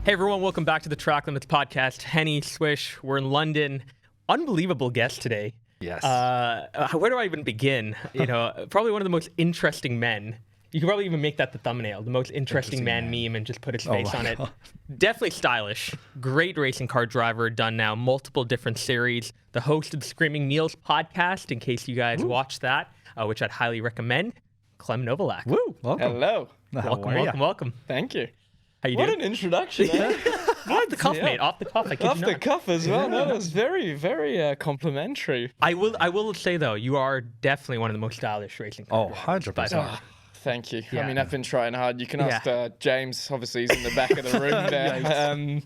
Hey everyone, welcome back to the Track Limits podcast. Henny, Swish, we're in London. Unbelievable guest today. Yes. Where do I even begin? You know, probably one of the most interesting men. You could probably even make that the thumbnail, the most interesting man meme, and just put his face on it. Definitely stylish. Great racing car driver, done now multiple different series. The host of the Screaming Meals podcast, in case you guys watch that, which I'd highly recommend. Clem Novalak. Woo! Welcome. Hello. Welcome. Thank you. How you What doing? an introduction, eh? Off the cuff, mate. Off the cuff. I kid Off you the not. cuff as well. No, that was very, very complimentary. I will say though, you are definitely one of the most stylish racing car drivers by 100%. far. Thank you. Yeah. I mean, I've been trying hard. You can ask James. Obviously, he's in the back of the room there.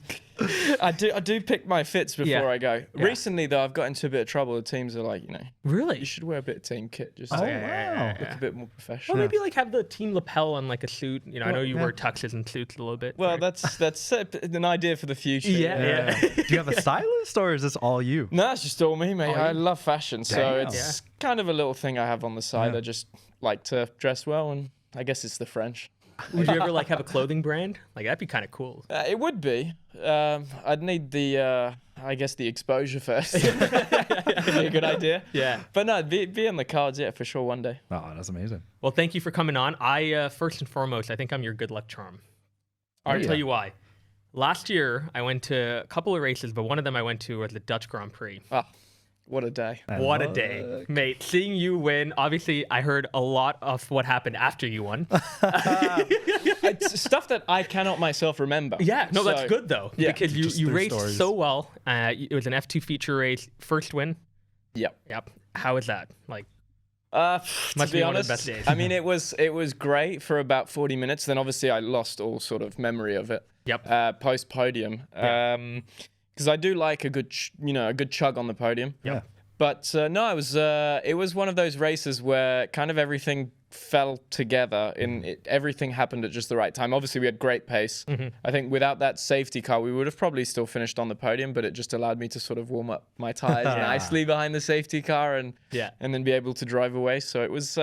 I do pick my fits before I go. Yeah. Recently, though, I've got into a bit of trouble. The teams are like, you Really? should wear a bit of team kit just Oh, to wow. look a bit more professional. Well, maybe like have the team lapel on like a suit. You know, I know you wear tuxes and suits a little bit. Well, right? that's an idea for the future. Yeah. Do you have a stylist or is this all you? No, it's just all me, mate. I love fashion, so Damn. it's kind of a little thing I have on the side. I just like to dress well, and I guess it's the French. Would you ever like have a clothing brand? Like that'd be kind of cool. It would be. I'd need the, I guess, the exposure first. It'd be a good idea. Yeah. But no, be on the cards, yeah, for sure, one day. Oh, that's amazing. Well, thank you for coming on. I first and foremost, I think I'm your good luck charm. I'll tell you why. Last year, I went to a couple of races, but one of them I went to was the Dutch Grand Prix. Ah, what a day. What a day, mate. Seeing you win, obviously, I heard a lot of what happened after you won. It's stuff that I cannot myself remember. Yeah, no, that's So, good, though, yeah. because Just you through raced stories. so well. It was an F2 feature race, first win. Yep. Yep. How is that? Like, To Must be be one of honest, the best days. I mean, it was great great for about 40 minutes. Then obviously I lost all sort of memory of it. Yep. Post podium. Because I do like a good, a good chug on the podium. Yeah. But no, it was one of those races where kind of everything fell together. Everything happened at just the right time. Obviously, we had great pace. I think without that safety car, we would have probably still finished on the podium. But it just allowed me to sort of warm up my tires nicely behind the safety car and then be able to drive away. So it was.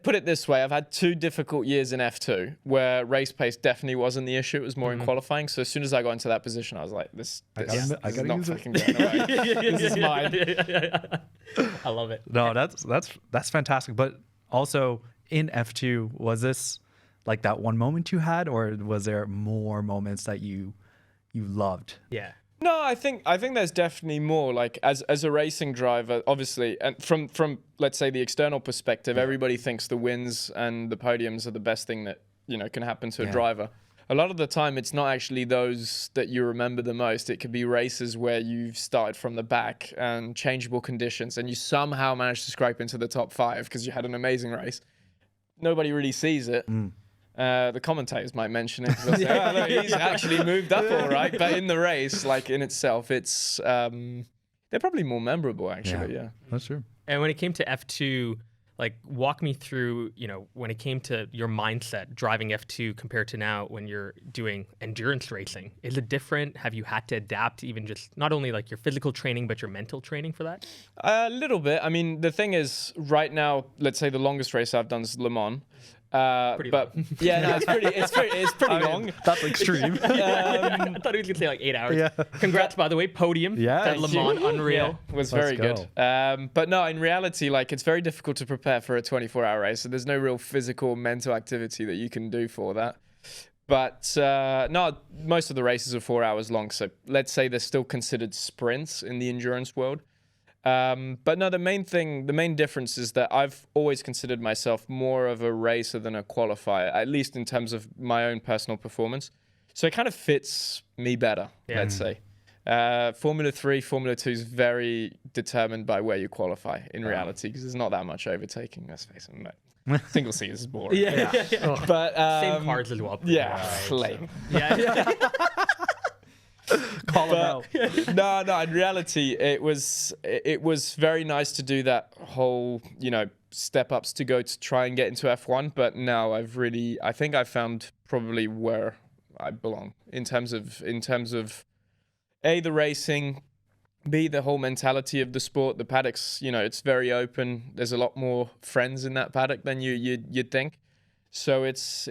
Put it this way, I've had 2 difficult years in F2 where race pace definitely wasn't the issue. It was more in qualifying. So as soon as I got into that position, I was like, this I is gotta not use it. fucking going away. This is mine. I love it. No, that's fantastic. But also in F2, was this like that one moment you had, or was there more moments that you loved? Yeah. No, I think there's definitely more. Like as a racing driver, obviously, and from let's say the external perspective, everybody thinks the wins and the podiums are the best thing that can happen to a driver. A lot of the time, it's not actually those that you remember the most. It could be races where you've started from the back and changeable conditions, and you somehow managed to scrape into the top 5 because you had an amazing race. Nobody really sees it. The commentators might mention it because they'll say, "Oh, look, he's actually moved up all right." But in the race, like in itself, it's they're probably more memorable actually. Yeah. That's true. And when it came to F2, like walk me through, when it came to your mindset driving F2 compared to now when you're doing endurance racing. Is it different? Have you had to adapt even just not only like your physical training, but your mental training for that? A little bit. I mean, the thing is, right now, let's say the longest race I've done is Le Mans. But yeah, no, it's pretty long. That's extreme. I thought he was gonna say like 8 hours. Yeah. Congrats, by the way, podium. Yeah, at Le Mans, unreal. Yeah, was Let's very good. But no, in reality, like it's very difficult to prepare for a 24-hour race. So there's no real physical, mental activity that you can do for that. But no, most of the races are 4 hours long. So let's say they're still considered sprints in the endurance world. But no, the main difference is that I've always considered myself more of a racer than a qualifier, at least in terms of my own personal performance. So it kind of fits me better, let's say. Formula 3, Formula 2 is very determined by where you qualify in reality because there's not that much overtaking, let's face it. Single seat is boring. Yeah. But Same cars as well. flame. Yeah. Call him out. No. In reality, it was very nice to do that whole, step ups to go to try and get into F1. But now I think I've found probably where I belong in terms of A, the racing, B, the whole mentality of the sport. The paddocks, it's very open. There's a lot more friends in that paddock than you'd think. So it's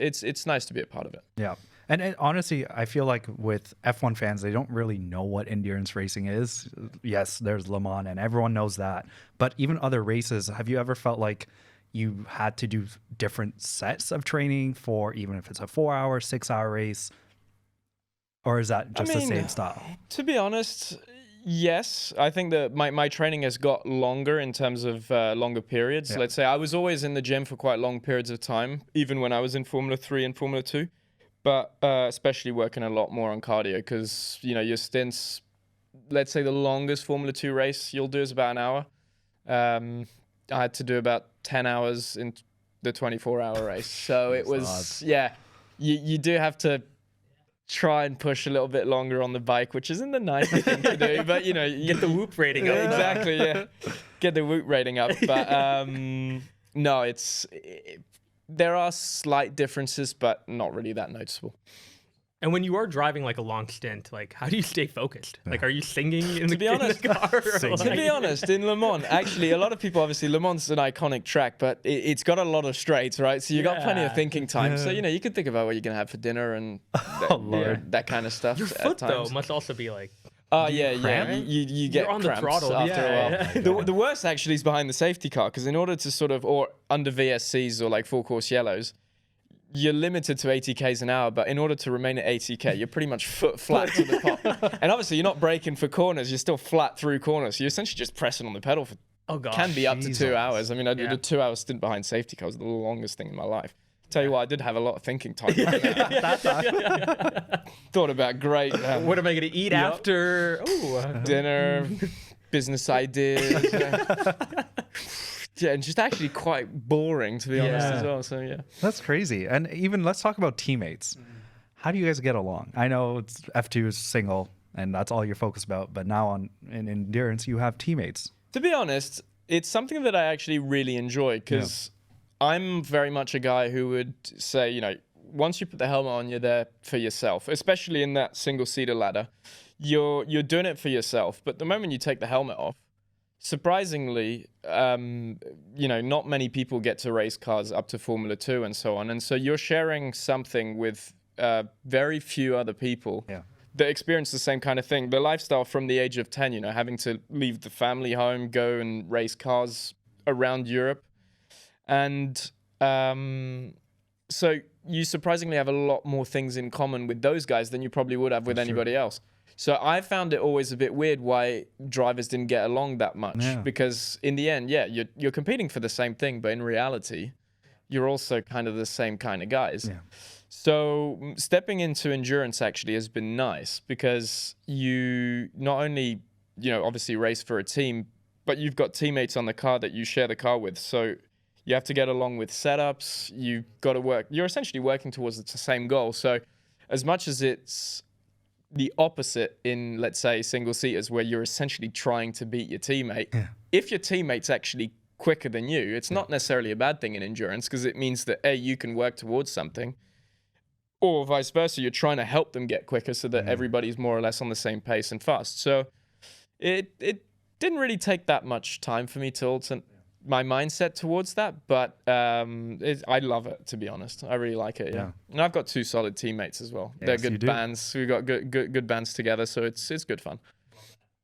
nice to be a part of it. Yeah. And honestly, I feel like with F1 fans, they don't really know what endurance racing is. Yes, there's Le Mans and everyone knows that. But even other races, have you ever felt like you had to do different sets of training for even if it's a 4-hour, 6-hour race? Or is that just the same style? To be honest, yes. I think that my training has got longer in terms of longer periods. Let's say I was always in the gym for quite long periods of time, even when I was in Formula 3 and Formula 2. But especially working a lot more on cardio because, you know, your stints, let's say the longest Formula 2 race you'll do is about an hour. I had to do about 10 hours in the 24-hour race. So it was, you do have to try and push a little bit longer on the bike, which isn't the nicest thing to do, but, you know. You get the whoop rating up. Exactly, yeah. Get the whoop rating up. But no, there are slight differences, but not really that noticeable. And when you are driving like a long stint, like how do you stay focused? Like, are you singing in the car? To be honest, in Le Mans, actually, a lot of people, obviously, Le Mans is an iconic track, but it's got a lot of straights, right? So you got plenty of thinking time. So, you know, you can think about what you're going to have for dinner and that kind of stuff. Your foot, though, must also be like... Oh, yeah. You get on the throttle after a while. The worst, actually, is behind the safety car, because in order to sort of, or under VSCs or like full course yellows, you're limited to 80 k's an hour, but in order to remain at 80 k, you're pretty much foot flat to the top. And obviously, you're not braking for corners. You're still flat through corners. So you're essentially just pressing on the pedal for can be up to 2 hours. I mean, I did a 2-hour stint behind safety car. It was the longest thing in my life. Tell you what, I did have a lot of thinking time. Thought about great. What am I going to eat after? Dinner, business ideas. Yeah, and just actually quite boring, to be honest, as well. So, yeah. That's crazy. And even let's talk about teammates. How do you guys get along? I know it's F2 is single, and that's all you're focused about. But now in endurance, you have teammates. To be honest, it's something that I actually really enjoy because I'm very much a guy who would say, you know, once you put the helmet on, you're there for yourself, especially in that single-seater ladder. You're doing it for yourself. But the moment you take the helmet off, surprisingly, you know, not many people get to race cars up to Formula 2 and so on. And so you're sharing something with very few other people that experience the same kind of thing. The lifestyle from the age of 10, you know, having to leave the family home, go and race cars around Europe. And so you surprisingly have a lot more things in common with those guys than you probably would have with anybody else. So I found it always a bit weird why drivers didn't get along that much because in the end, you're competing for the same thing, but in reality, you're also kind of the same kind of guys. Yeah. So stepping into endurance actually has been nice because you not only, you know, obviously race for a team, but you've got teammates on the car that you share the car with. So you have to get along with setups. You've got to work. You're essentially working towards the same goal. So as much as it's the opposite in, let's say, single seaters where you're essentially trying to beat your teammate. If your teammate's actually quicker than you, it's not necessarily a bad thing in endurance because it means that A, you can work towards something, or vice versa, you're trying to help them get quicker so that everybody's more or less on the same pace and fast. So it didn't really take that much time for me to alter my mindset towards that, but I love it, to be honest. I really like it, And I've got 2 solid teammates as well. They're good bands. We've got good bands together, so it's good fun.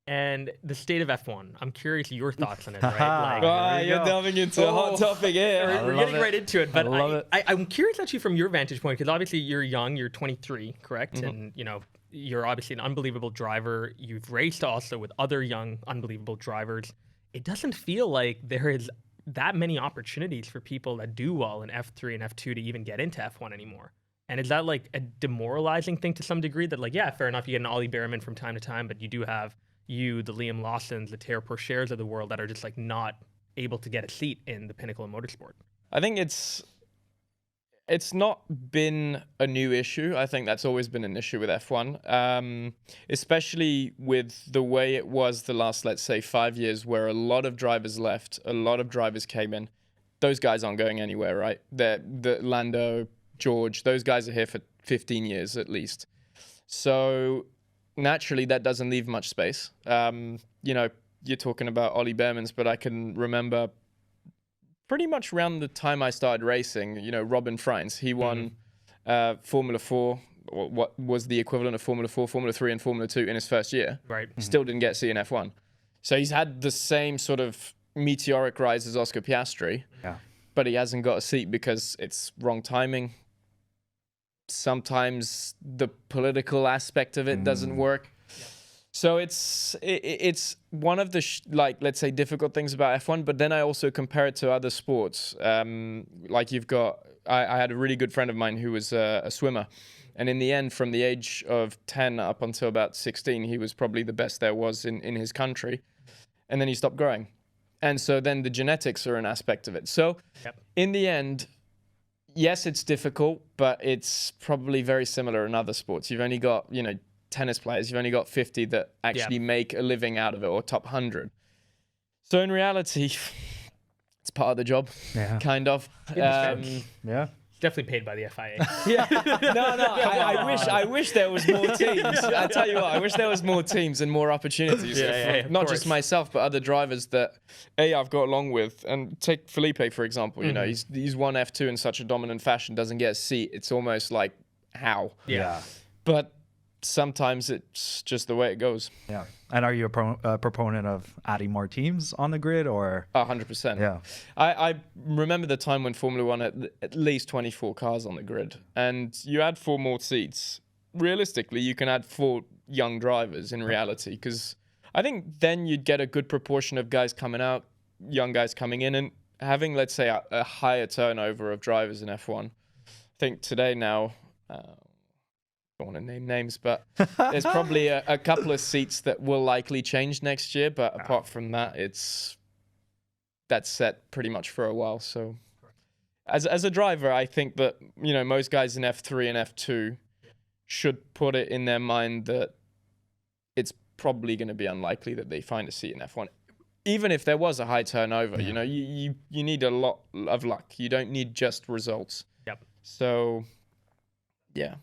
And the state of F1, I'm curious your thoughts on it, right? Like, you're delving into a hot topic here. We're getting right into it, but I'm curious actually from your vantage point, because obviously you're young, you're 23, correct? And, you know, you're obviously an unbelievable driver. You've raced also with other young, unbelievable drivers. It doesn't feel like there is that many opportunities for people that do well in F3 and F2 to even get into F1 anymore. And is that like a demoralizing thing to some degree that like, yeah, fair enough, you get an Ollie Behrman from time to time, but you do have the Liam Lawsons, the Teo Pourchaires of the world that are just like not able to get a seat in the pinnacle of motorsport. I think it's not been a new issue. I think that's always been an issue with F1, especially with the way it was the last, let's say, 5 years, where a lot of drivers left, a lot of drivers came in. Those guys aren't going anywhere, right? The Lando, George, those guys are here for 15 years at least. So naturally, that doesn't leave much space. You know, you're talking about Ollie Behrmans, but I can remember pretty much around the time I started racing, you know, Robin Freins, he won Formula 4 what was the equivalent of Formula 4, Formula 3, and Formula 2 in his first year. Right. Still didn't get a seat in F1. So he's had the same sort of meteoric rise as Oscar Piastri, but he hasn't got a seat because it's wrong timing. Sometimes the political aspect of it doesn't work. So it's one of the let's say difficult things about F1. But then I also compare it to other sports. Like you've got, I had a really good friend of mine who was a swimmer, and in the end, from the age of 10 up until about 16, he was probably the best there was in his country, and then he stopped growing, and so then the genetics are an aspect of it. So in the end, yes, it's difficult, but it's probably very similar in other sports. You've only got, tennis players, you've only got 50 that actually make a living out of it, or top 100. So in reality, it's part of the job, kind of. Definitely paid by the FIA. I wish there was more teams. I tell you what, I wish there was more teams and more opportunities. Not just myself, but other drivers that I've got along with. And take Felipe, for example. He's won F2 in such a dominant fashion, doesn't get a seat. It's almost like, how? But sometimes it's just the way it goes. And are you a proponent of adding more teams on the grid, or? 100%. I remember the time when Formula One had at least 24 cars on the grid, and you add 4 more seats. Realistically, you can add 4 young drivers in reality, because I think then you'd get a good proportion of guys coming out, young guys coming in, and having, let's say, a higher turnover of drivers in F1. I think today now, I don't want to name names, but there's probably a couple of seats that will likely change next year. But apart from that, that's set pretty much for a while. So as a driver, I think that, most guys in F3 and F2 should put it in their mind that it's probably going to be unlikely that they find a seat in F1. Even if there was a high turnover, you need a lot of luck. You don't need just results. So, yeah.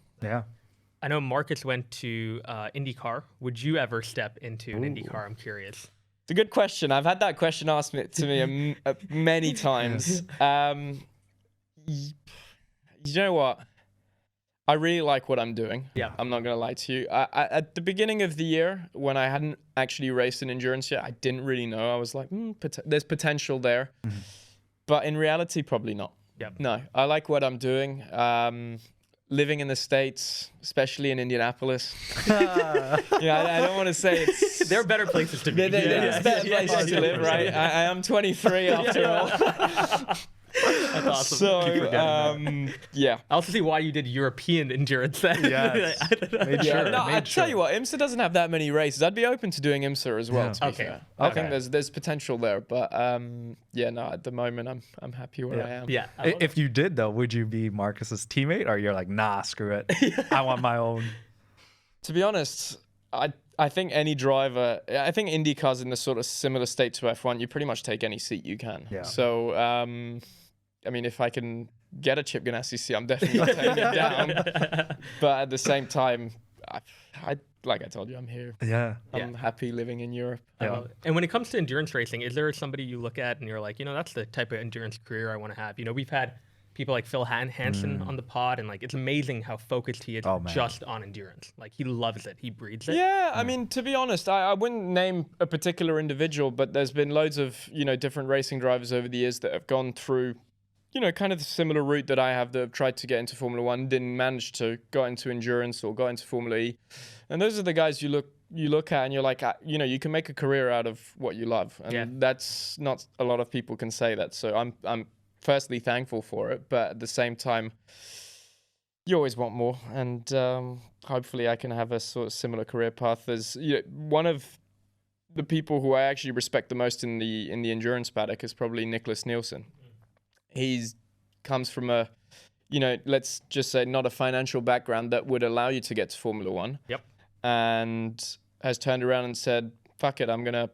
I know Marcus went to Indycar. Would you ever step into an Indycar? I'm curious. It's a good question. I've had that question asked to me many times. You know what? I really like what I'm doing. I'm not going to lie to you. At the beginning of the year, when I hadn't actually raced an endurance yet, I didn't really know. I was like, there's potential there. But in reality, probably not. No, I like what I'm doing. Living in the States, especially in Indianapolis. I don't want to say it's... There are better places to be. There's better places to live, right? I am 23 after all. That's awesome. So, I also see why you did European endurance then. I tell you what, IMSA doesn't have that many races. I'd be open to doing IMSA as well, to be fair. I think there's potential there, but at the moment I'm happy where I am. If you did though, would you be Marcus's teammate, or you're like, nah, screw it, I want my own? To be honest, I think any driver, I think IndyCar's in the sort of similar state to F1. You pretty much take any seat you can. So, if I can get a Chip Ganassi seat, I'm definitely not taking it down. But at the same time, I like I told you, I'm here. I'm happy living in Europe. And when it comes to endurance racing, is there somebody you look at and you're like, that's the type of endurance career I want to have? We've had people like Phil Hansen on the pod, and it's amazing how focused he is just on endurance. He loves it, he breathes it. To be honest, I wouldn't name a particular individual, but there's been loads of different racing drivers over the years that have gone through kind of the similar route that I have, that have tried to get into Formula One, didn't manage to, got into endurance or got into Formula E. And those are the guys you look at and you're like, you can make a career out of what you love. And that's not a lot of people can say that. So I'm firstly thankful for it, but at the same time, you always want more. And hopefully I can have a sort of similar career path. As one of the people who I actually respect the most in the endurance paddock is probably Nicholas Nielsen. He's comes from a, let's just say not a financial background that would allow you to get to Formula One. And has turned around and said, fuck it, I'm going to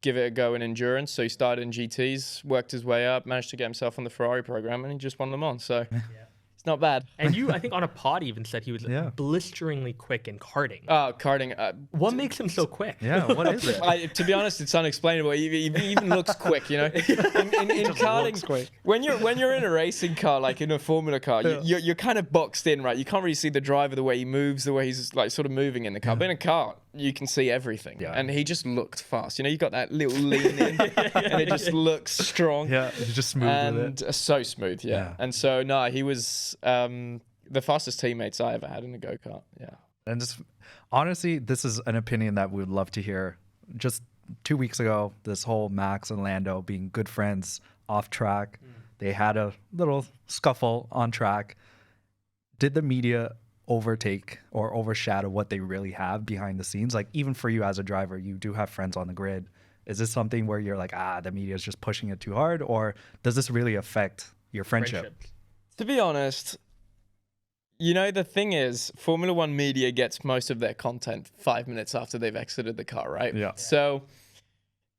give it a go in endurance. So he started in GTs, worked his way up, managed to get himself on the Ferrari program, and he just won Le Mans. So It's not bad. And you, I think on a pod even said he was blisteringly quick in karting. Oh, karting. What makes him so quick? Yeah, what is it? To be honest, it's unexplainable. He even looks quick, you know. In karting, when you're in a racing car, like in a Formula car, you're kind of boxed in, right? You can't really see the driver, the way he moves, the way he's like sort of moving in the car. But in a car, you can see everything. Yeah. And he just looked fast. You know, you got that little lean in, and it just looks strong. Yeah, he's just smooth with it. So smooth, yeah. And so no, he was the fastest teammates I ever had in a go-kart. Yeah. And just honestly, this is an opinion that we would love to hear. Just 2 weeks ago, this whole Max and Lando being good friends off track, they had a little scuffle on track. Did the media overtake or overshadow what they really have behind the scenes? Like, even for you as a driver, you do have friends on the grid. Is this something where you're like, the media is just pushing it too hard, or does this really affect your friendship? To be honest, you know, the thing is, Formula One media gets most of their content 5 minutes after they've exited the car, right? Yeah. So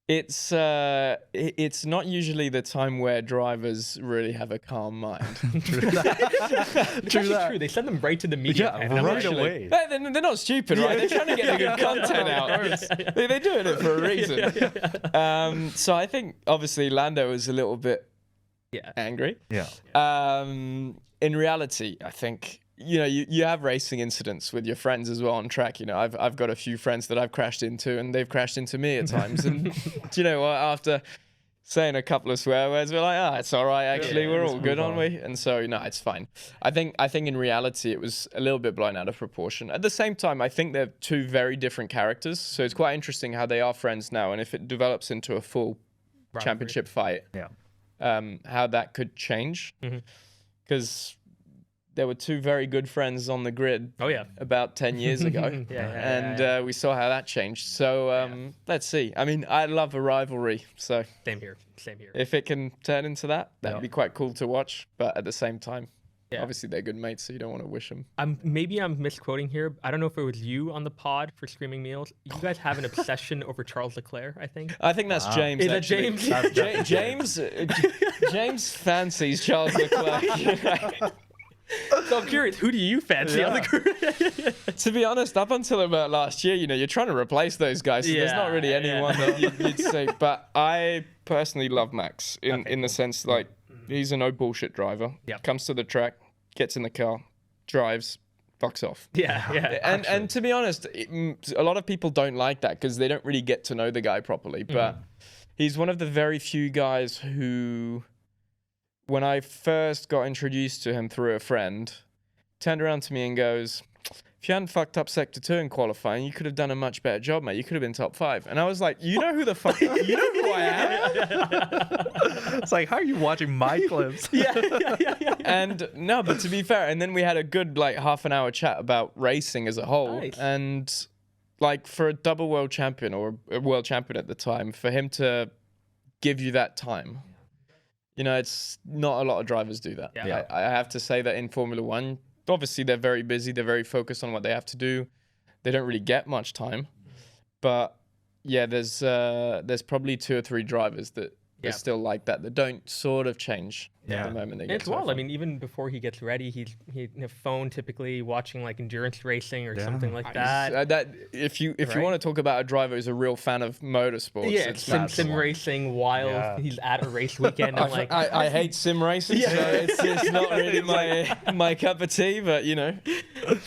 it's not usually the time where drivers really have a calm mind. True. They send them right to the media. Right away. They're not stupid, right? They're trying to get the good content out. They're doing it for a reason. So I think obviously Lando was a little bit angry. Yeah. In reality, I think, you know, you have racing incidents with your friends as well on track. You know, I've got a few friends that I've crashed into, and they've crashed into me at times. And you know what? After saying a couple of swear words, we're like, it's all right. Actually, we're all good, aren't we? And so, no, it's fine. I think in reality, it was a little bit blown out of proportion. At the same time, I think they're two very different characters. So it's quite interesting how they are friends now, and if it develops into a full championship fight, how that could change. Because there were two very good friends on the grid about 10 years ago. We saw how that changed. So let's see. I mean, I love a rivalry. So Same here. If it can turn into that, that'd be quite cool to watch. But at the same time, obviously they're good mates, so you don't want to wish them. Maybe I'm misquoting here. I don't know if it was you on the pod for Screaming Meals. You guys have an obsession over Charles Leclerc, I think. I think that's James. Is that James? James fancies Charles Leclerc. So I'm curious, who do you fancy on the grid? To be honest, up until about last year, you know, you're trying to replace those guys, so there's not really anyone that you'd say. But I personally love Max in the sense, like, he's a no bullshit driver. Comes to the track, gets in the car, drives, fucks off. And to be honest, a lot of people don't like that because they don't really get to know the guy properly. But he's one of the very few guys who, when I first got introduced to him through a friend, turned around to me and goes, if you hadn't fucked up Sector 2 in qualifying, you could have done a much better job, mate. You could have been top 5. And I was like, you know who the fuck, you know who I am? It's like, how are you watching my clips? And no, but to be fair, and then we had a good like half an hour chat about racing as a whole. Nice. And like for a double world champion or a world champion at the time, for him to give you that time, you know, it's not a lot of drivers do that. I have to say that in Formula One, obviously they're very busy. They're very focused on what they have to do. They don't really get much time. But yeah, there's probably 2 or 3 drivers that are still like that don't sort of change at the moment they get to I mean, even before he gets ready, he's in a phone typically watching like endurance racing or something like that. If you want to talk about a driver who's a real fan of motorsports, it's sim racing while he's at a race weekend. And like, I hate sim racing, so it's not really my cup of tea. But you know,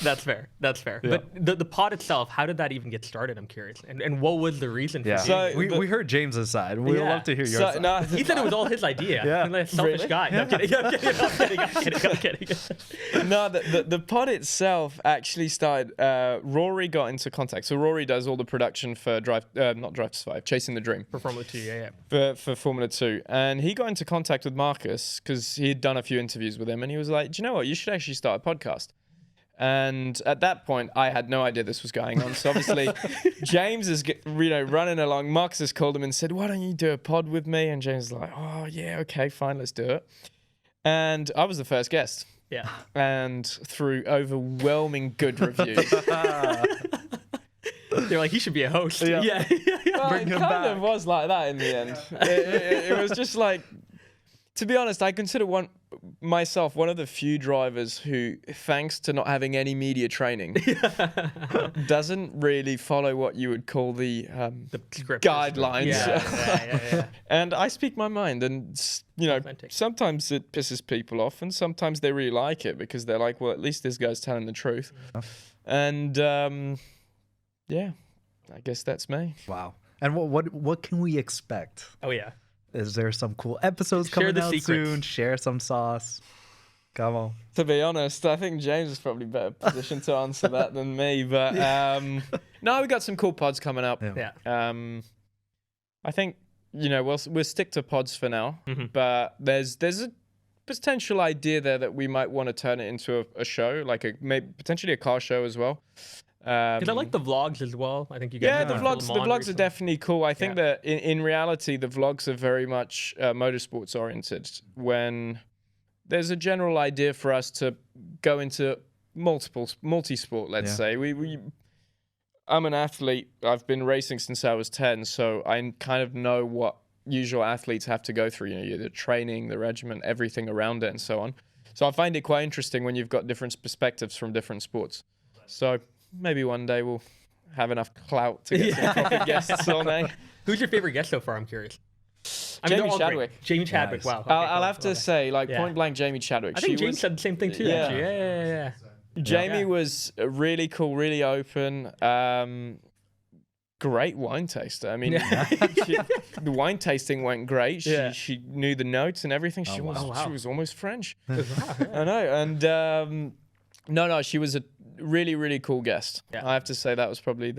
that's fair. Yeah. But the pod itself, how did that even get started? I'm curious, and what was the reason? For so we heard James's side. We'd love to hear your side. No, he said it was all his idea. Like a selfish guy. No, I'm kidding. I'm kidding. No, the pod itself actually started. Rory got into contact. So Rory does all the production for not Drive to Survive, Chasing the Dream. For Formula 2, For Formula 2. And he got into contact with Marcus because he had done a few interviews with him. And he was like, do you know what? You should actually start a podcast. And at that point, I had no idea this was going on. So obviously, James is running along. Marcus has called him and said, why don't you do a pod with me? And James is like, oh, yeah, okay, fine, let's do it. And I was the first guest. Yeah. And through overwhelming good reviews. They're like, he should be a host. Well, it kind of was like that in the end. It was just like, to be honest, I consider myself one of the few drivers who, thanks to not having any media training, doesn't really follow what you would call the guidelines. Yeah. And I speak my mind, and Authentic. sometimes it pisses people off, and sometimes they really like it because they're like, well, at least this guy's telling the truth. And yeah, I guess that's me. Wow. And what can we expect? Oh yeah. Is there some cool episodes Share coming the out secrets. soon? Share some sauce. Come on. To be honest, I think James is probably better positioned to answer that than me. But no, we got some cool pods coming up. Yeah. I think we'll stick to pods for now. Mm-hmm. But there's a potential idea there that we might want to turn it into a show, like maybe potentially a car show as well. Because I like the vlogs as well. I think you guys. The vlogs are definitely cool. I think that in reality, the vlogs are very much motorsports oriented. When there's a general idea for us to go into multi-sport, let's say. I'm an athlete. I've been racing since I was 10, so I kind of know what usual athletes have to go through. The training, the regimen, everything around it, and so on. So I find it quite interesting when you've got different perspectives from different sports. So maybe one day we'll have enough clout to get some proper guests on, eh? Who's your favorite guest so far? I'm curious. Jamie Chadwick. Jamie Chadwick. Nice. Wow. Okay, I'll have to say, Yeah. point blank, Jamie Chadwick. I think James said the same thing too. Actually. Yeah. Jamie was really cool, really open. Great wine taster. I mean, the wine tasting went great. She knew the notes and everything. She was almost French. I know. And no, she was a really, really cool guest. Yeah. I have to say that was probably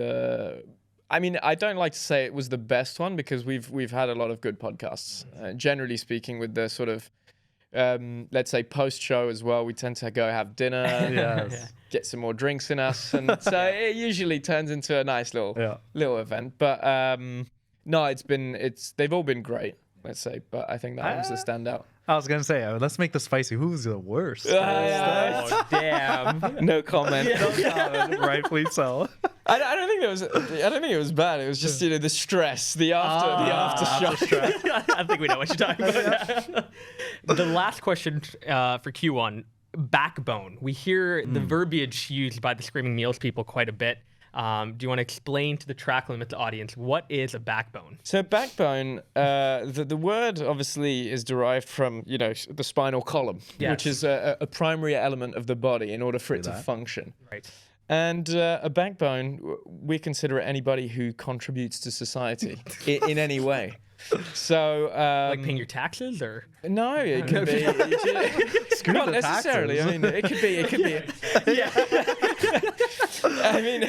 I mean, I don't like to say it was the best one because we've had a lot of good podcasts. Generally speaking, with the sort of let's say post-show as well, we tend to go have dinner, get some more drinks in us, and so it usually turns into a nice little event. But no, they've all been great, let's say, but I think that was the standout. I was going to say, let's make this spicy. Who's the worst? Oh, damn. No comment. Rightfully so. I don't think it was bad. It was just the stress, the aftershock. I think we know what you're talking about. The last question for Q1, backbone. We hear the verbiage used by the Screaming Meals people quite a bit. Do you want to explain to the Track Limits audience what is a backbone? So backbone, the word obviously is derived from the spinal column, which is a primary element of the body in order for it to function. Right. And a backbone, we consider anybody who contributes to society in any way. So like paying your taxes, or no, it could be not necessarily. Taxes. I mean, it could be. I mean,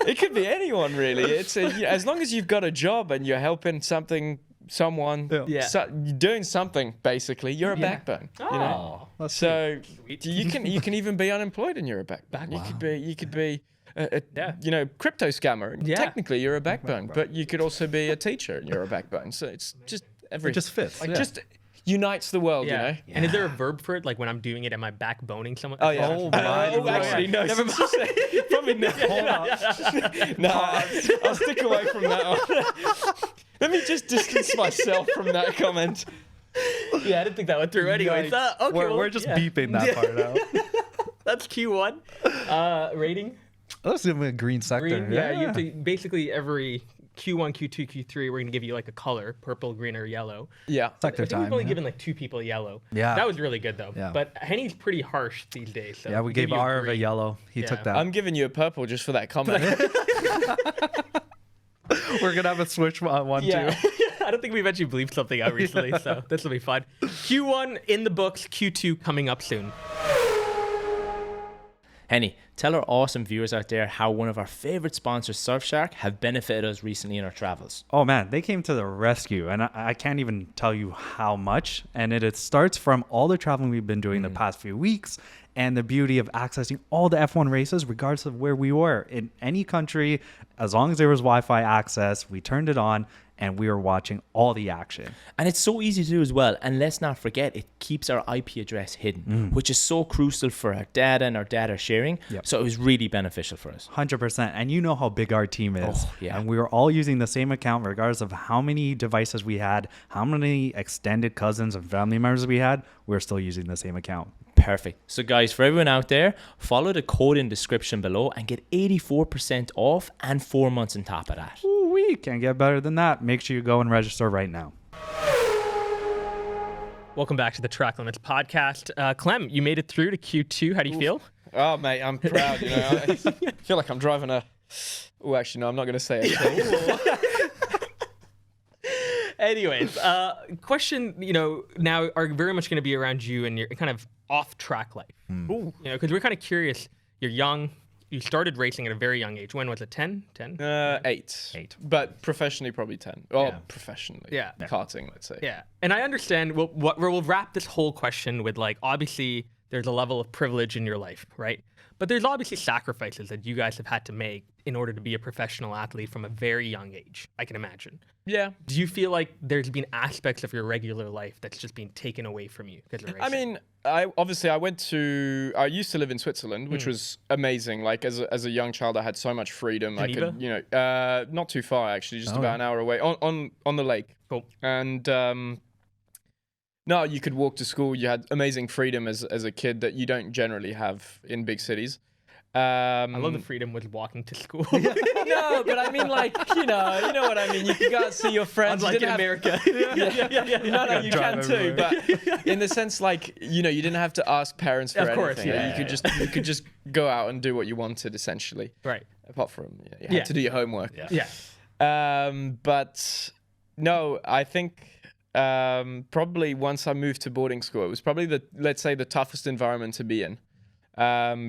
it could be anyone really. It's as long as you've got a job and you're helping someone, you're doing something. Basically, you're a backbone. So you can even be unemployed and you're a backbone. You could be a crypto scammer. Technically, you're a backbone, but you could also be a teacher and you're a backbone. So it's just It just fits. just unites the world, And is there a verb for it? Like when I'm doing it, am I backboning someone? Oh yeah. Actually, no. Never mind. Probably not. No, I'll stick away from that one. Let me just distance myself from that comment. Yeah, I didn't think that went through anyway. We're just beeping that part out. That's Q1. Rating? Let's give him a green sector. Green? Yeah, you have to basically every Q1, Q2, Q3, we're going to give you like a color, purple, green, or yellow. Yeah. Sector I think time. we've only given like 2 people yellow. Yeah. That was really good though. Yeah. But Henny's pretty harsh these days. So Yeah, we gave give you Arv a green. yellow. He took that. I'm giving you a purple just for that comment. We're going to have a switch on one, Yeah. too. I don't think we've actually bleeped something out recently, so this will be fun. Q1 in the books, Q2 coming up soon. Henny, tell our awesome viewers out there how one of our favorite sponsors, Surfshark, have benefited us recently in our travels. Oh man, they came to the rescue, and I can't even tell you how much. And it starts from all the traveling we've been doing the past few weeks, and the beauty of accessing all the F1 races, regardless of where we were in any country. As long as there was Wi-Fi access, we turned it on, and we were watching all the action. And it's so easy to do as well. And let's not forget, it keeps our IP address hidden, which is so crucial for our data and our data sharing. Yep. So it was really beneficial for us. 100%. And you know how big our team is. Oh, yeah. And we were all using the same account regardless of how many devices we had, how many extended cousins and family members we had. We're still using the same account. Perfect. So guys, for everyone out there, follow the code in description below and get 84% off and 4 months on top of that. Ooh, we can't get better than that. Make sure you go and register right now. Welcome back to the Track Limits podcast. Clem, you made it through to Q2. How do you feel? Oh, mate, I'm proud. I feel like I'm driving a... Oh, actually, no, I'm not going to say it. Anyways, question, now are very much going to be around you and your kind of off-track life. Because we're kind of curious. You're young. You started racing at a very young age. When was it? 10? 10? 8. 8. But professionally, probably 10. Well, Yeah. professionally. Yeah. Karting, let's say. Yeah. And I understand. We'll wrap this whole question with, like, obviously there's a level of privilege in your life, right? But there's obviously sacrifices that you guys have had to make in order to be a professional athlete from a very young age, I can imagine. Yeah. Do you feel like there's been aspects of your regular life that's just been taken away from you because of racing? I mean, I used to live in Switzerland, which was amazing. Like as a young child, I had so much freedom. Geneva? I could, not too far actually, just about an hour away on the lake. Cool. And no, you could walk to school. You had amazing freedom as a kid that you don't generally have in big cities. I love the freedom with walking to school. No, but I mean, like, you know what I mean. You can go out and see your friends. Unlike in America. No, you can too. But in the sense, like, you didn't have to ask parents for Of course, anything. yeah. You could just go out and do what you wanted, essentially. Right. Apart from you had to do your homework. Yeah. But no, I think probably once I moved to boarding school, it was probably let's say the toughest environment to be in,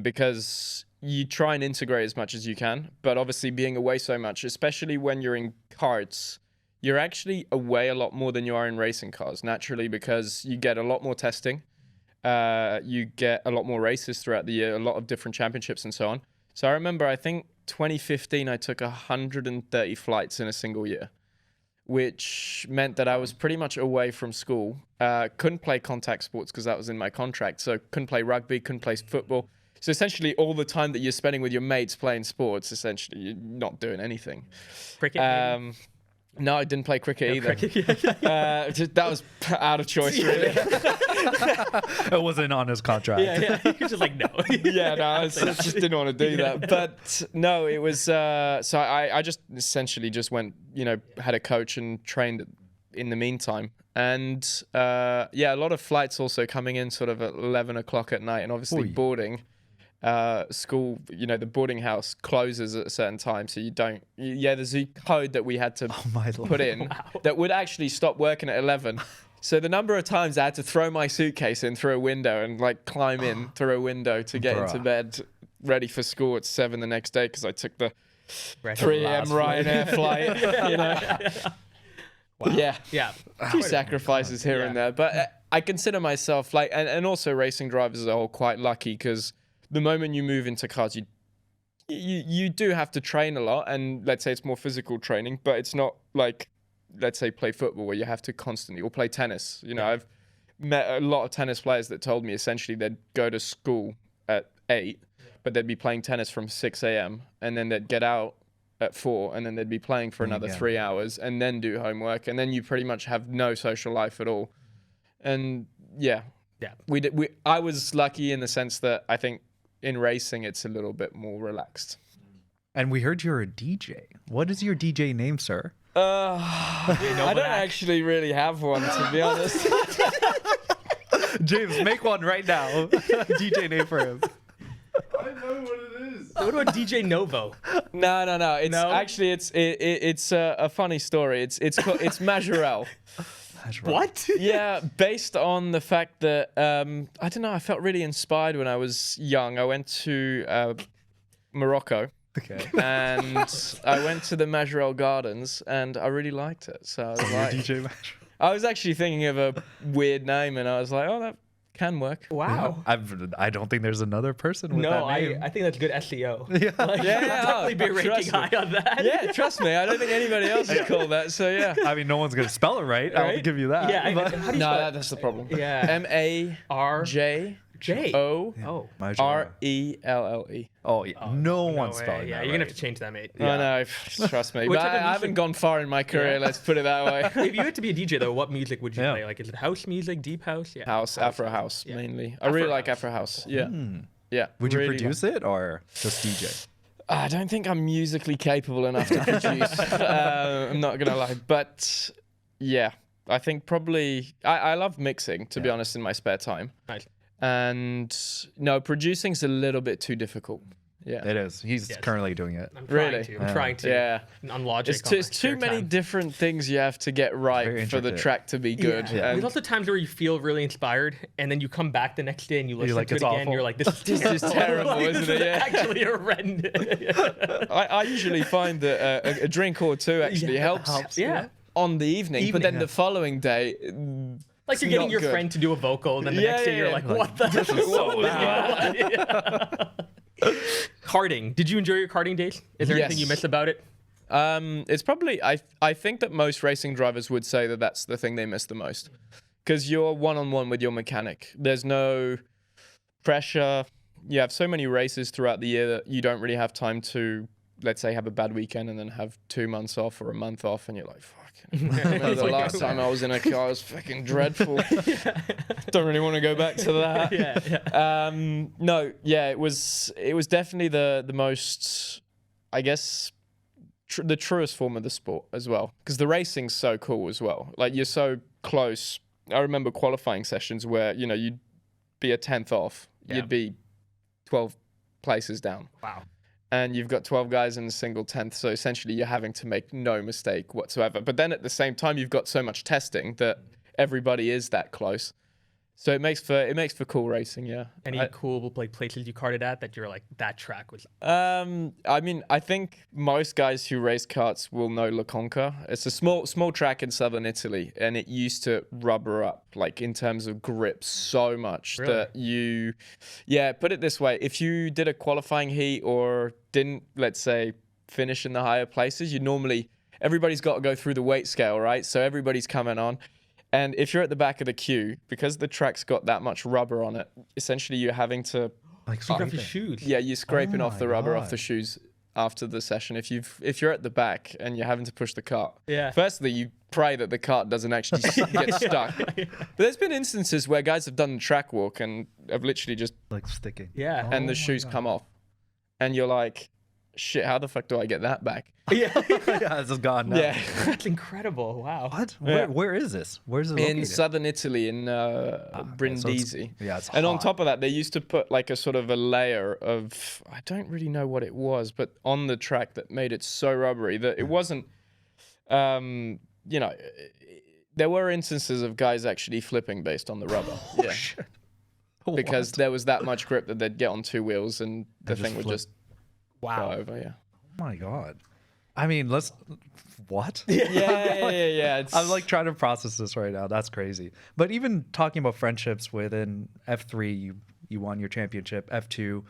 because you try and integrate as much as you can, but obviously being away so much, especially when you're in karts, you're actually away a lot more than you are in racing cars, naturally, because you get a lot more testing, you get a lot more races throughout the year, a lot of different championships and so on. So I remember, I think 2015, I took 130 flights in a single year, which meant that I was pretty much away from school. Couldn't play contact sports because that was in my contract. So couldn't play rugby, couldn't play football. So essentially all the time that you're spending with your mates playing sports, essentially you're not doing anything. Cricket, no, I didn't play cricket either. cricket, That was out of choice, really. It wasn't on his contract. Yeah. You're just like, no. Yeah, no, I just didn't want to do that. But no, it was, so I just essentially just went, had a coach and trained in the meantime. And a lot of flights also coming in sort of at 11 o'clock at night, and obviously boarding. School, the boarding house closes at a certain time, so there's a code that we had to put in that would actually stop working at 11. So the number of times I had to throw my suitcase in through a window and like climb in through a window to get into bed ready for school at 7 the next day, because I took the 3 a.m. Ryanair flight. Wow. Yeah. A few sacrifices here and there, but I consider myself like, and also racing drivers as a whole, quite lucky, because the moment you move into cars, you do have to train a lot, and let's say it's more physical training, but it's not like, let's say, play football where you have to constantly, or play tennis. I've met a lot of tennis players that told me essentially they'd go to school at 8, but they'd be playing tennis from 6 a.m. and then they'd get out at 4, and then they'd be playing for another 3 hours and then do homework, and then you pretty much have no social life at all. And I was lucky in the sense that I think in racing it's a little bit more relaxed. And we heard you're a DJ. What is your DJ name, sir? I don't actually really have one, to be honest. James, make one right now. DJ name for him. I know what it is. What about DJ Novo? No. It's actually it's a funny story. It's Majorelle. What? Yeah, based on the fact that I don't know, I felt really inspired when I was young. I went to Morocco. Okay. And I went to the Majorelle Gardens and I really liked it. So I was like, DJ Mash. I was actually thinking of a weird name, and I was like, oh, that Can work. Wow. I don't think there's another person with No, that name. I think that's good SEO. Yeah. Like, Yeah, definitely be rating trust me. high on that. Yeah, trust me. I don't think anybody else is called that. So yeah. I mean, no one's gonna spell it right. I'll Right? give you that. Yeah. but- How do you No, spell it? that's the problem. Yeah. MAJORELLE. J. Oh. Oh, yeah. No No one's way. spelling Yeah, that you're gonna right. have to change that, mate. I know. Trust me. What But type of I haven't music- gone far in my career. Yeah. Let's put it that way. If you had to be a DJ though, what music would you Yeah. play? Like, is it house music, deep house? Yeah. House, Afro House, Yeah. mainly. I really Afro like house. Afro House. Yeah. Yeah. Would you really produce it or just DJ? I don't think I'm musically capable enough to produce. I'm not gonna lie, but yeah, I think probably I love mixing, to be honest, in my spare time. Nice. And no, producing's a little bit too difficult. Yeah, It is. He's Yes. currently doing it. I'm trying Really? to. I'm trying to. yeah. On Logic. It's on too, my it's too spare many time. different things you have to get right Very for the intricate. track to be good. Yeah. And There's also times where you feel really inspired, and then you come back the next day and you listen like, to it "It's again. awful." You're like, "This is This is terrible, Like, isn't this it? Yeah. Actually horrendous. I usually find that a drink or two actually helps. Yeah. On the evening, but then the following day, Like it's you're getting not your good. friend to do a vocal, and then the Yeah, next day yeah, you're yeah. like, Like, "What the? this is so what was going on?" Karting. Did you enjoy your karting days? Is there anything you Yes. miss about it? It's probably I think that most racing drivers would say that that's the thing they miss the most, because you're one-on-one with your mechanic. There's no pressure. You have so many races throughout the year that you don't really have time to, let's say, have a bad weekend and then have 2 months off or a month off, and you're like, fuck. I remember the last time I was in a car, it was fucking dreadful. Don't really want to go back to that. Yeah. No, yeah, it was definitely the most, I guess, the truest form of the sport as well, because the racing's so cool as well. Like, you're so close. I remember qualifying sessions where, you know, you'd be a 10th off, Yeah. you'd be 12 places down. Wow. And you've got 12 guys in a single 10th, so essentially you're having to make no mistake whatsoever. But then at the same time, you've got so much testing that everybody is that close. So it makes for cool racing, yeah. Any cool like places you karted at that you're like, that track was? I mean, I think most guys who race karts will know La Conca. It's a small track in southern Italy, and it used to rubber up, like, in terms of grip, so much Really? that put it this way: if you did a qualifying heat or didn't, let's say, finish in the higher places, everybody's got to go through the weight scale, right? So everybody's coming on. And if you're at the back of the queue, because the track's got that much rubber on it, essentially you're having to, Like Take off your shoes. yeah, you're scraping off my the rubber off God. the shoes after the session. If you're at the back and you're having to push the cart, Yeah. firstly you pray that the cart doesn't actually get stuck. But there's been instances where guys have done the track walk and have literally just Like sticking. Yeah. and Oh the my shoes God. come off, and you're like, shit, how the fuck do I get that back? Yeah. Yeah, this is gone now. Yeah. That's incredible. Wow. What? Yeah. Where is this? Where's it located? In southern Italy, in Brindisi. Yeah, it's And on hot. top of that, they used to put like a sort of a layer of, I don't really know what it was, but on the track that made it so rubbery that it wasn't, you know, there were instances of guys actually flipping based on the rubber. Yeah. Because there was that much grip that they'd get on two wheels and the just thing would flip. just go Wow. over. Yeah. Oh my God. I mean, what? Yeah. It's, I'm like trying to process this right now. That's crazy. But even talking about friendships within F3, you won your championship. F2,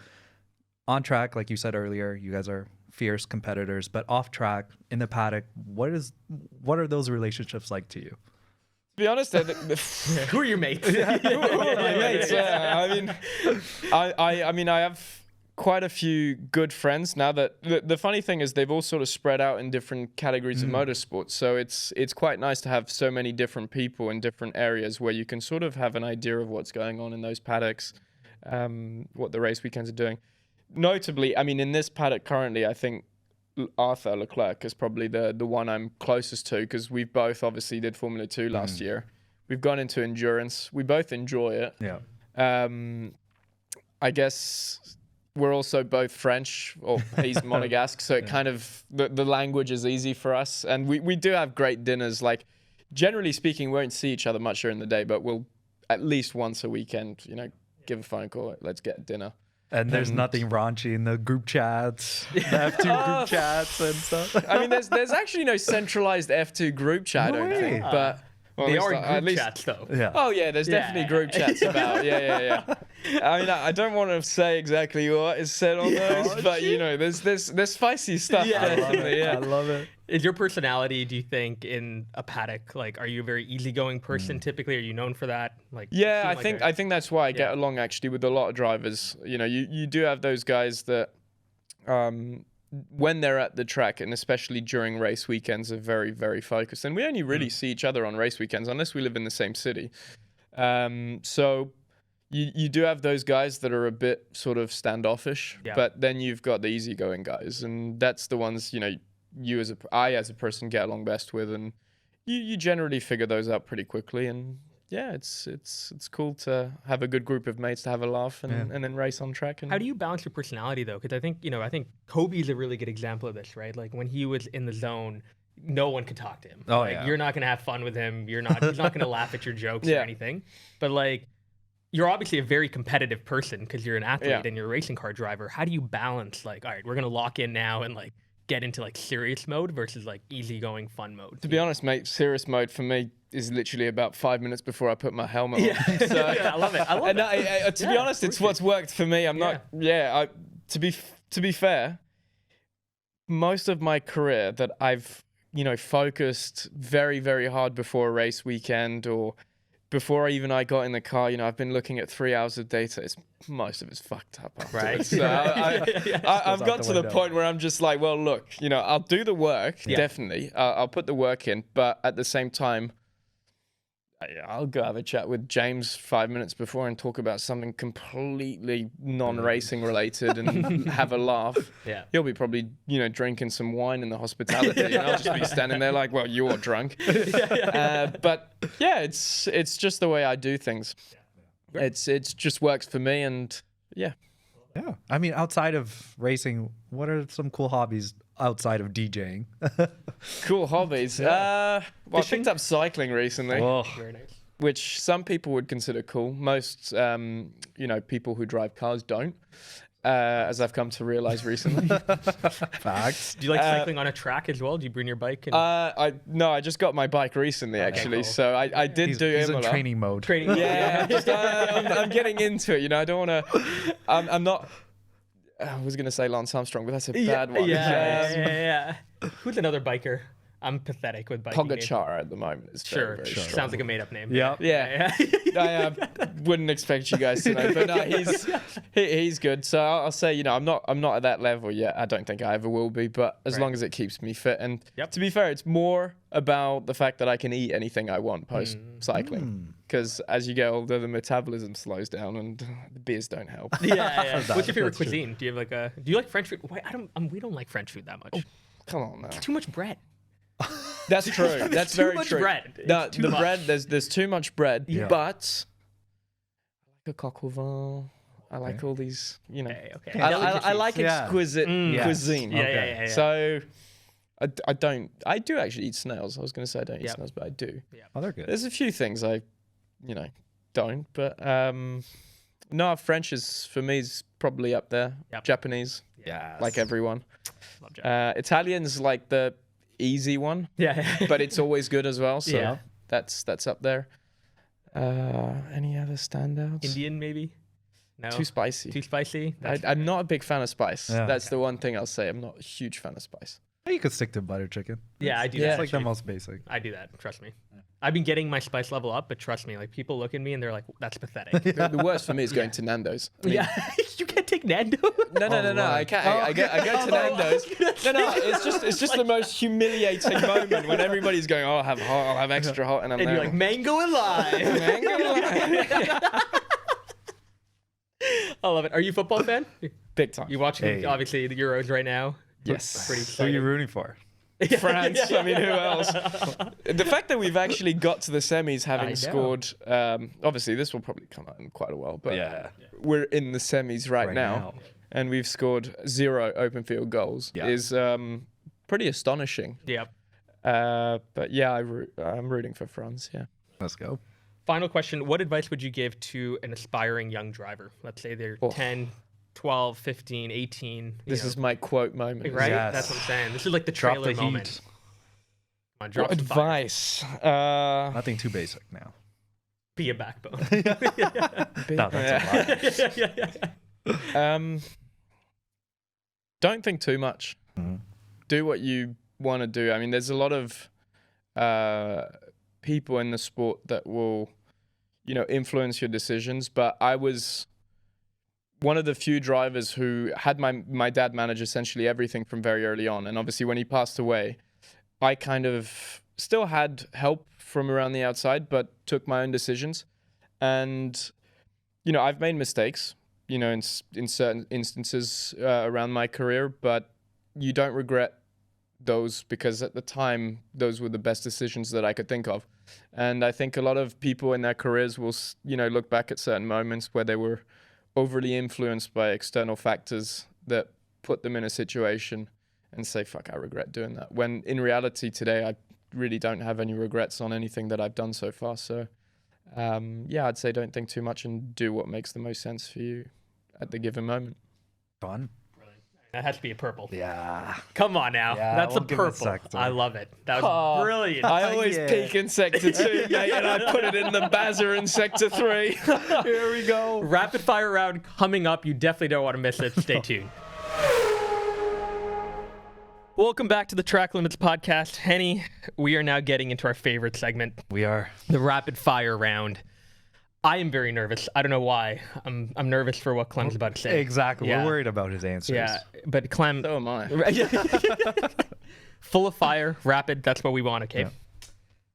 on track, like you said earlier, you guys are fierce competitors. But off track, in the paddock, what are those relationships like to you? to be honest, Who are your mates? Who are my mates? Yeah, I mean, I have quite a few good friends now. That the funny thing is, they've all sort of spread out in different categories of motorsports. So it's quite nice to have so many different people in different areas where you can sort of have an idea of what's going on in those paddocks, what the race weekends are doing. Notably, I mean, in this paddock currently, I think Arthur Leclerc is probably the one I'm closest to, because we both obviously did Formula 2 last year. We've gone into endurance. We both enjoy it. Yeah. I guess we're also both French, or he's Monegasque, so it kind of, the language is easy for us. And we do have great dinners. Like, generally speaking, we won't see each other much during the day, but we'll at least once a weekend, you know, give a phone call, let's get dinner. And there's nothing raunchy in the group chats, the F2 group chats and stuff. I mean, there's actually no centralized F2 group chat, I No don't way. think. But Well, They at least are at group least- chats though. Yeah. Oh yeah, there's definitely group chats about. Yeah. I mean, I don't want to say exactly what is said on those, but you know, there's spicy stuff. Yeah. Definitely, I love it. Is your personality, do you think, in a paddock, like, are you a very easygoing person Mm. typically? Are you known for that? Like, Yeah, you seem like I think that's why I get along actually with a lot of drivers. You know, you do have those guys that, when they're at the track and especially during race weekends, are very, very focused. And we only really see each other on race weekends unless we live in the same city. So you do have those guys that are a bit sort of standoffish, Yeah. but then you've got the easygoing guys, and that's the ones, you know, I as a person get along best with, and you generally figure those out pretty quickly. And yeah, it's cool to have a good group of mates to have a laugh and then race on track. And How do you balance your personality though? Because I think Kobe's a really good example of this, right? Like when he was in the zone, no one could talk to him. Oh, Like, yeah. You're not gonna have fun with him. He's not gonna laugh at your jokes or Yeah. anything. But like, you're obviously a very competitive person because you're an athlete Yeah. and you're a racing car driver. How do you balance like, all right, we're gonna lock in now and like get into like serious mode versus like easygoing fun mode? To be honest, mate, serious mode for me is literally about 5 minutes before I put my helmet on. So, I love it. I love and it. to be honest, it's what's worked for me. I'm not. Yeah. To be fair, most of my career that I've focused very, very hard before a race weekend or before I got in the car, I've been looking at 3 hours of data. Most of it's fucked up afterwards. Right. So I've Goes out got the to the window. point where I'm just like, well, look, I'll do the work, definitely. I'll put the work in, but at the same time, I'll go have a chat with James 5 minutes before and talk about something completely non-racing related and have a laugh. Yeah. He'll be probably, drinking some wine in the hospitality, and I'll just be standing there like, well, you're drunk. But yeah, it's just the way I do things. It's just works for me, and yeah. Yeah. I mean, outside of racing, what are some cool hobbies outside of DJing? Cool hobbies. Well, I picked up cycling recently, Very nice. which some people would consider cool. Most, people who drive cars don't, as I've come to realize recently. Facts. Do you like cycling on a track as well? Do you bring your bike? And I just got my bike recently, actually. cool. So I did He's do in Imola. training mode. training? Yeah, I'm getting into it. I don't want to. I'm not. I was gonna say Lance Armstrong, but that's a bad one. Yeah. Who's another biker? I'm pathetic with biking. names. Pogacar at the moment is very, very strong. Sounds like a made-up name. Yeah. Yeah. I wouldn't expect you guys to know, but no, he's good. So I'll say, I'm not at that level yet. I don't think I ever will be, but as long as it keeps me fit. And to be fair, it's more about the fact that I can eat anything I want post cycling, because as you get older, the metabolism slows down and the beers don't help. Yeah. What's your favorite That's true. cuisine? Do you have do you like French food? Why we don't like French food that much. Come on now. Too much bread. That's true. That's Too very much true. bread. No, It's too the much. bread. There's too much bread, Yeah. but I like a coq au vin. I like all these. Okay. I like Yeah. exquisite cuisine. Yeah. So I don't. I do actually eat snails. I was going to say I don't eat Yep. snails, but I do. Oh, they're good. There's a few things I, don't. But no, French is for me is probably up there. Yep. Japanese, Yeah. like everyone. Love Japan. Italian's like the easy one, Yeah. but it's always good as well. So Yeah. that's up there. Any other standouts? Indian maybe? No. Too spicy. Too spicy? I'm not a big fan of spice. Yeah. That's the one thing I'll say. I'm not a huge fan of spice. You could stick to butter chicken. Yeah, I do Yeah. that. It's like the actually. most basic. I do that. Trust me. I've been getting my spice level up, but trust me, like people look at me and they're like, "That's pathetic." The worst for me is going to Nando's. I mean, Yeah, you can't take Nando. No. I can't. I go to Nando's. No. It's just the most humiliating moment when everybody's going, "Oh, I'll have hot. I'll have extra hot," and I'm And there. you're like, mango and lime. I love it. Are you a football fan? Big time. You watching Hey. obviously the Euros right now? Yes. Pretty Who are exciting. you rooting for? France. I mean, who else? The fact that we've actually got to the semis, I know. having scored. Obviously, this will probably come out in quite a while, but Yeah. we're in the semis right now, and we've scored 0 open field goals. Yeah. Is pretty astonishing. Yep. But yeah, I'm rooting for France. Yeah. Let's go. Final question. What advice would you give to an aspiring young driver? Let's say they're 10, 12, 15, 18. This is my quote moment. right? Yes. That's what I'm saying. This is like the Drop trailer the moment. heat. Drop What some fire. advice? Nothing too basic now. Be a backbone. No, that's a lot. Don't think too much. Mhm. Do what you want to do. I mean, there's a lot of people in the sport that will, influence your decisions. But I was one of the few drivers who had my dad manage essentially everything from very early on. And obviously when he passed away, I kind of still had help from around the outside, but took my own decisions. And, I've made mistakes, in certain instances around my career, but you don't regret those because at the time, those were the best decisions that I could think of. And I think a lot of people in their careers will, look back at certain moments where they were overly influenced by external factors that put them in a situation and say, fuck, I regret doing that. When in reality today, I really don't have any regrets on anything that I've done so far. So, I'd say don't think too much and do what makes the most sense for you at the given moment. Fun. That has to be a purple. Yeah. Come on now. Yeah, That's we'll a give it a purple. sector. I love it. That was brilliant. I always Yeah. peak in sector 2, and I put it in the buzzer in sector 3. Here we go. Rapid fire round coming up. You definitely don't want to miss it. Stay tuned. Welcome back to the Track Limits podcast. Henny, we are now getting into our favorite segment, We are. the rapid fire round. I am very nervous. I don't know why. I'm nervous for what Clem's about to say. Exactly. Yeah. We're worried about his answers. Yeah, but Clem, So am I. full of fire, rapid. That's what we want. Okay. Yeah.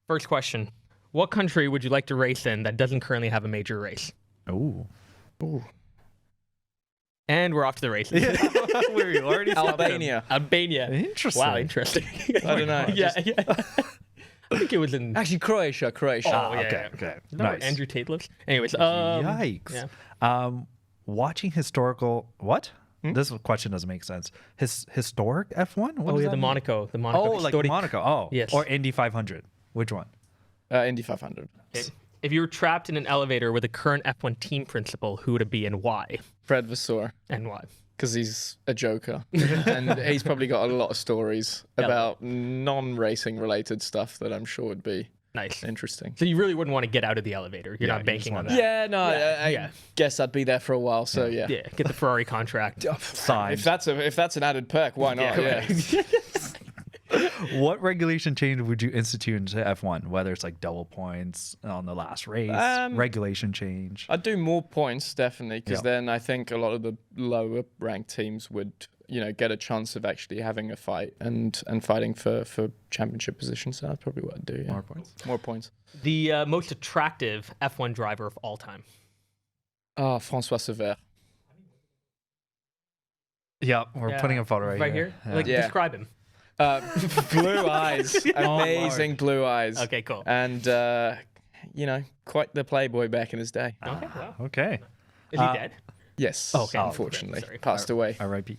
First question: what country would you like to race in that doesn't currently have a major race? Ooh. And we're off to the races. We're already Albania. Albania. Interesting. Wow, interesting. I don't know. yeah. I think it was in. Actually, Croatia. Oh, yeah, okay. yeah. Okay. No, Nice. Andrew Tate lives. Anyways, Yikes. yeah. Watching historical what? This question doesn't make sense. Historic F1? What Oh does yeah, that the mean? Monaco. Oh, like Historic. Monaco. Oh, Yes. Or Indy 500. Which one? Indy 500. Okay. If you were trapped in an elevator with a current F1 team principal, who would it be and why? Fred Vasseur. And why? Because he's a joker. And he's probably got a lot of stories about non-racing related stuff that I'm sure would be Nice. interesting. So you really wouldn't want to get out of the elevator. You're Yeah, not you banking just on want that. Yeah, no, I Yeah. guess I'd be there for a while. So yeah. Yeah. Get the Ferrari contract. Signed. If that's an added perk, why not? Yeah. What regulation change would you institute into F1? Whether it's like double points on the last race, regulation change. I'd do more points definitely, because Yeah. then I think a lot of the lower ranked teams would, get a chance of actually having a fight and fighting for championship positions. So that's probably what I'd do. Yeah. More points. More points. The most attractive F1 driver of all time. François Sever. Yeah, we're Yeah. putting a photo Right here? Yeah. Like, Yeah. describe him. Blue eyes, amazing blue eyes. Okay, cool. And quite the playboy back in his day. Okay, wow. Okay. Is he dead? Yes. Oh, okay. Unfortunately, Sorry. passed away. R.I.P.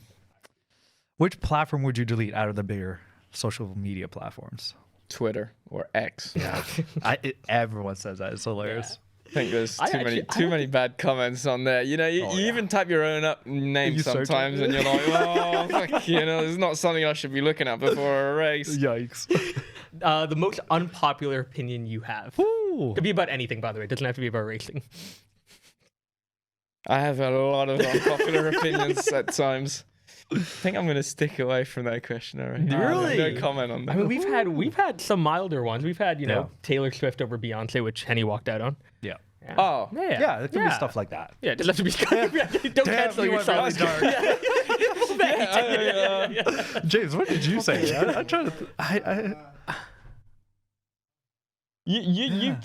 Which platform would you delete out of the bigger social media platforms? Twitter or X. Yeah, everyone says that. It's hilarious. I think there's I too many bad comments on there. You even type your own name You search sometimes, it. and you're like, oh, fuck, it's not something I should be looking at before a race. Yikes. The most unpopular opinion you have. Ooh. Could be about anything, by the way. It doesn't have to be about racing. I have a lot of unpopular opinions at times. I think I'm gonna stick away from that question already. Really? No comment on that. I mean, we've had some milder ones. We've had, Yeah. Taylor Swift over Beyonce, which Henny walked out on. Yeah. Yeah. Oh. Yeah, it can be stuff like that. Yeah, it doesn't have to be. Don't cancel you went yourself. really dark. James, what did you say? I'm trying to. You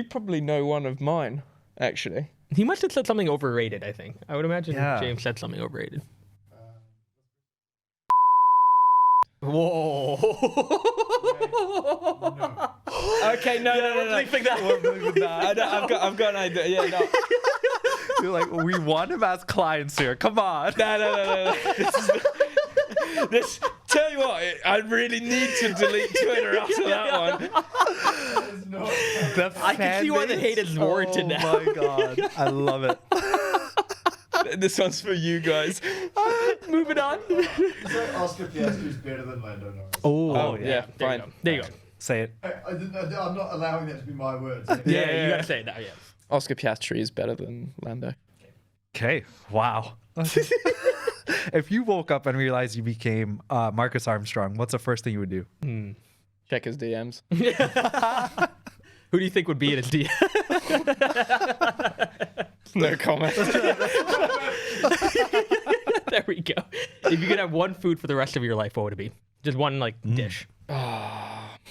probably know one of mine, actually. He must have said something overrated, I think. I would imagine Yeah. James said something overrated. Whoa. Okay, no. I've got an idea. Yeah, no. You're like, we want him as clients here. Come on. No. This. Tell you what, I really need to delete Twitter after that one. I can see why the hate is warranted now. Oh my god, I love it. This one's for you guys. Moving on. Is that Oscar Piastri's better than Lando Norris? Oh, yeah, There fine. you go. There you go. Say it. I'm not allowing that to be my words. Yeah, you gotta say it now. Yeah. Oscar Piastri is better than Lando. Okay. Wow. If you woke up and realized you became Marcus Armstrong, what's the first thing you would do? Check his DMs. Who do you think would be in his DM? No comment. There we go. If you could have one food for the rest of your life, what would it be? Just one dish.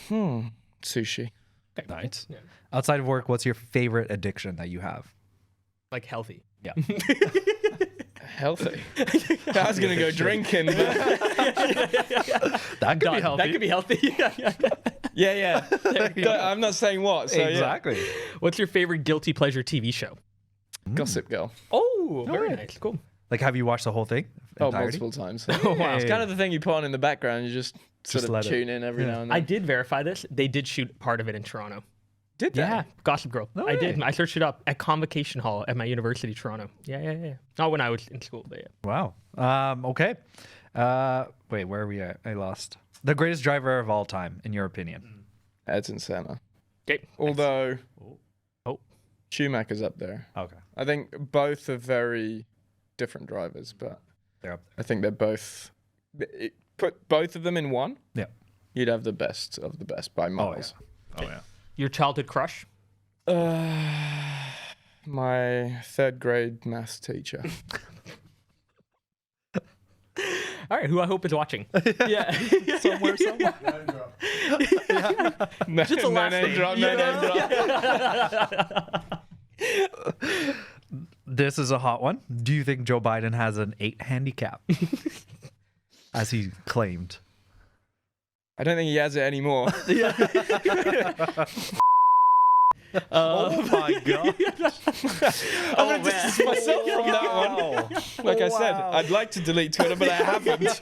Sushi. Okay. Nice. Yeah. Outside of work, what's your favorite addiction that you have? Like healthy. Yeah. Healthy. I was gonna go drinking, but That could be healthy. That could be healthy. yeah. I'm not saying what. So Exactly. What's your favorite guilty pleasure TV show? Yeah. Gossip Girl. Oh, very nice. Cool. Like, have you watched the whole thing? Oh, Entirety? multiple times. wow. It's kind of the thing you put on in the background. You just sort of let it- tune in every now and then. I did verify this. They did shoot part of it in Toronto. did that. Yeah, Gossip Girl. No I did. way. I searched it up at Convocation Hall at my university, Toronto. Yeah. Not when I was in school, but yeah. Wow. Okay. Wait, where are we at? I lost. The greatest driver of all time, in your opinion? Ayrton Senna. Okay. Although Oh. Schumacher's up there. Okay. I think both are very different drivers, but They're up I think they're both. Put both of them in one, there. you'd have the best of the best by miles. Yeah. Oh, yeah. Your childhood crush? My third grade maths teacher. All right, who I hope is watching. Yeah. Somewhere. No, Just the last name name. drop. No name drop. This is a hot one. Do you think Joe Biden has an 8 handicap? As he claimed. I don't think he has it anymore. Oh my god. I'm gonna distance myself from that one. Like I said, I'd like to delete Twitter, but I haven't.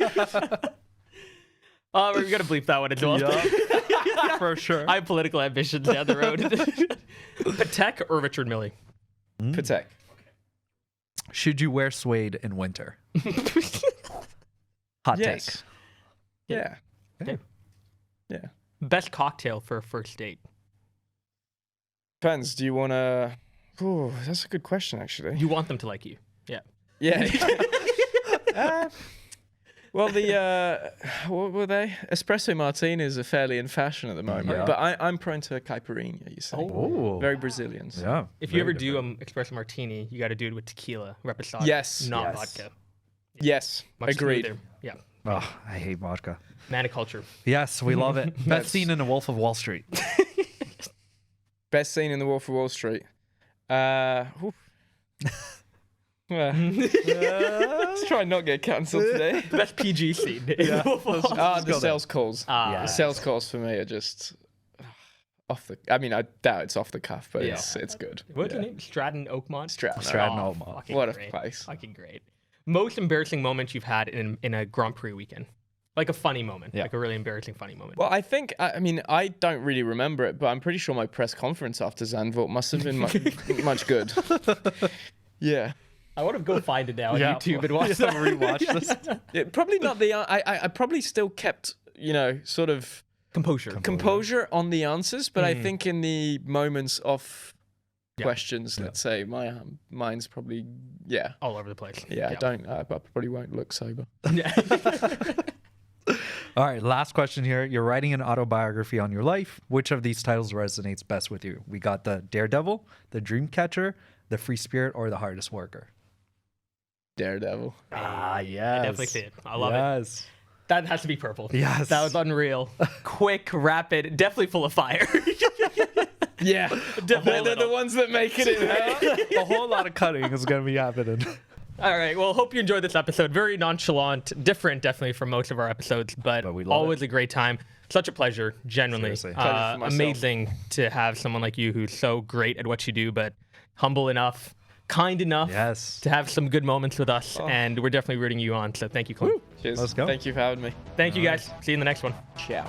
We're going to bleep that one as well. Yeah. For sure. I have political ambitions down the road. Patek or Richard Mille? Patek. Should you wear suede in winter? Hot Yes. take. Yeah. Okay. Yeah. Best cocktail for a first date? Depends. Do you want to? Oh, that's a good question, actually. You want them to like you. Yeah. Yeah. Well, what were they? Espresso martinis are fairly in fashion at the moment, Yeah. but I'm prone to caipirinha. You say, Oh. very Brazilians. Yeah. If you ever do espresso martini, you got to do it with tequila, reposado, Yes. not Yes. vodka. Yes, Much agreed. smoother. Yeah. Oh, I hate vodka. Maniculture. Yes, we love it. Best scene in The Wolf of Wall Street. Best scene in The Wolf of Wall Street. Oof. Let's try and not get cancelled today. Best PG scene. The sales calls. Ah, The sales calls for me are just off the. I mean, I doubt it's off the cuff, but Yeah. it's good. What's your name? Stratton Oakmont? Stratton. Stratton Oh, Oakmont. fucking What a great. place. Fucking great. Most embarrassing moments you've had in a Grand Prix weekend? Like a funny moment. Yeah. Like a really embarrassing funny moment. Well, I think, I mean, I don't really remember it, but I'm pretty sure my press conference after Zandvoort must have been much good. Yeah. I want to go find it now on Yeah. YouTube and watch that. Rewatch this. Yeah, probably not the, I probably still kept, sort of Composure. on the answers, but I think in the moments of questions, let's say, mine's probably, All over the place. Yeah, I probably won't look sober. All right, last question here. You're writing an autobiography on your life. Which of these titles resonates best with you? We got the Daredevil, the Dreamcatcher, the Free Spirit, or the Hardest Worker. Daredevil. Ah, I yes. definitely see it. I love it. Yes. That has to be purple. Yes. That was unreal. Quick, rapid, definitely full of fire. Yeah, Definitely they're the ones that make it in. A whole lot of cutting is going to be happening. All right. Well, hope you enjoyed this episode. Very nonchalant, different definitely from most of our episodes, but we love always a great time. Such a pleasure, genuinely. Seriously. Pleasure for myself. Amazing to have someone like you who's so great at what you do, but humble enough, kind enough Yes. to have some good moments with us. And we're definitely rooting you on. So thank you, Clem. Cheers. Let's go. Thank you for having me. Thank you, guys. See you in the next one. Ciao.